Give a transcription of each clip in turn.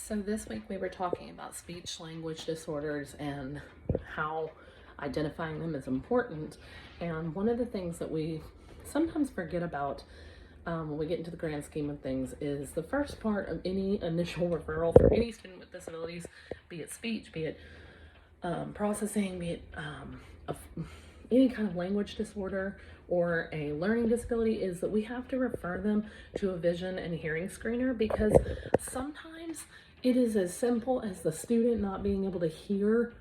So this week we were talking about speech language disorders and how identifying them is important. And one of the things that we sometimes forget about when we get into the grand scheme of things is the first part of any initial referral for any student with disabilities, be it speech, be it processing, be it any kind of language disorder or a learning disability, is that we have to refer them to a vision and hearing screener, because sometimes it is as simple as the student not being able to hear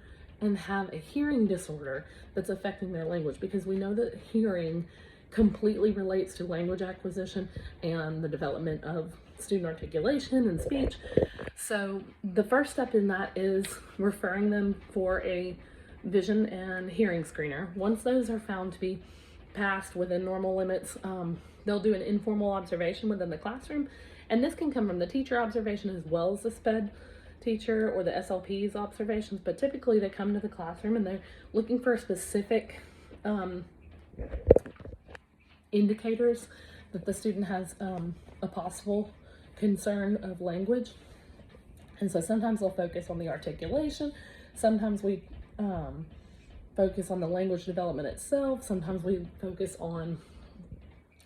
and have a hearing disorder that's affecting their language, because we know that hearing completely relates to language acquisition and the development of student articulation and speech. So the first step in that is referring them for a vision and hearing screener. Once those are found to be passed within normal limits, they'll do an informal observation within the classroom. And this can come from the teacher observation as well as the SPED teacher or the SLP's observations, but typically they come to the classroom and they're looking for specific indicators that the student has a possible concern of language. And so sometimes they'll focus on the articulation, sometimes we focus on the language development itself, sometimes we focus on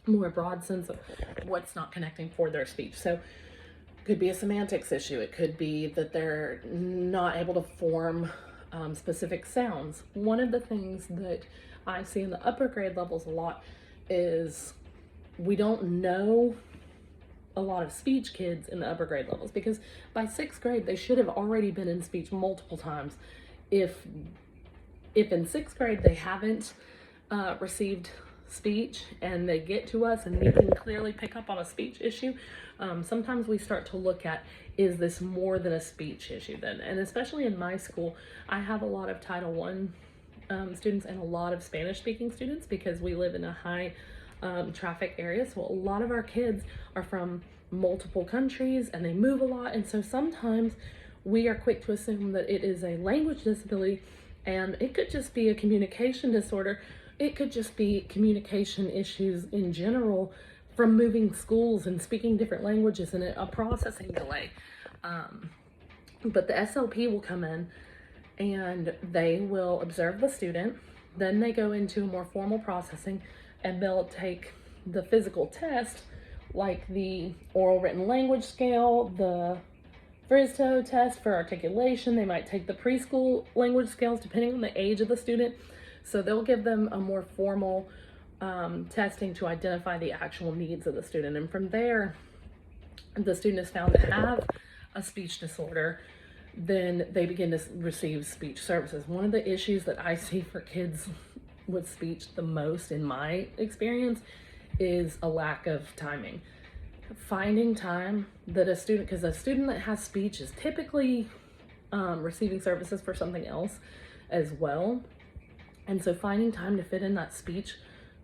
more broad sense of what's not connecting for their speech. So it could be a semantics issue, it could be that they're not able to form specific sounds. One of the things that I see in the upper grade levels a lot is we don't know a lot of speech kids in the upper grade levels, because by 6th grade they should have already been in speech multiple times. If in 6th grade they haven't received speech and they get to us and we can clearly pick up on a speech issue, sometimes we start to look at, is this more than a speech issue then? And especially in my school, I have a lot of Title I students and a lot of Spanish speaking students, because we live in a high traffic area. So a lot of our kids are from multiple countries and they move a lot. And so sometimes we are quick to assume that it is a language disability, and it could just be a communication disorder. It could just be communication issues in general from moving schools and speaking different languages and a processing delay. But the SLP will come in and they will observe the student. Then they go into a more formal processing and they'll take the physical test, like the oral written language scale, the Frisco test for articulation. They might take the preschool language scales depending on the age of the student. So they'll give them a more formal testing to identify the actual needs of the student. And from there, the student is found to have a speech disorder, then they begin to receive speech services. One of the issues that I see for kids with speech the most in my experience is a lack of timing. Finding time that a student, because a student that has speech is typically receiving services for something else as well. And so finding time to fit in that speech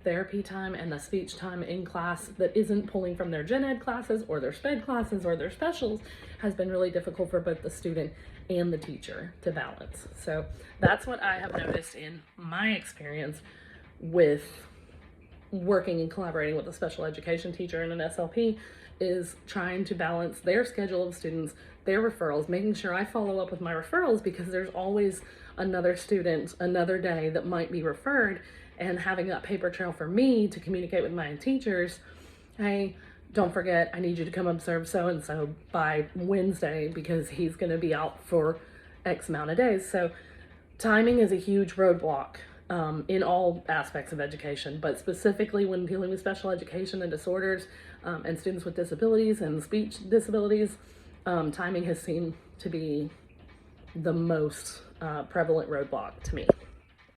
therapy time and the speech time in class that isn't pulling from their gen ed classes or their SPED classes or their specials has been really difficult for both the student and the teacher to balance. So that's what I have noticed in my experience with working and collaborating with a special education teacher and an SLP, is trying to balance their schedule of students, their referrals, making sure I follow up with my referrals, because there's always another student, another day that might be referred, and having that paper trail for me to communicate with my teachers. Hey, don't forget, I need you to come observe so-and-so by Wednesday because he's going to be out for X amount of days. So timing is a huge roadblock in all aspects of education, but specifically when dealing with special education and disorders and students with disabilities and speech disabilities, timing has seemed to be the most prevalent roadblock to me.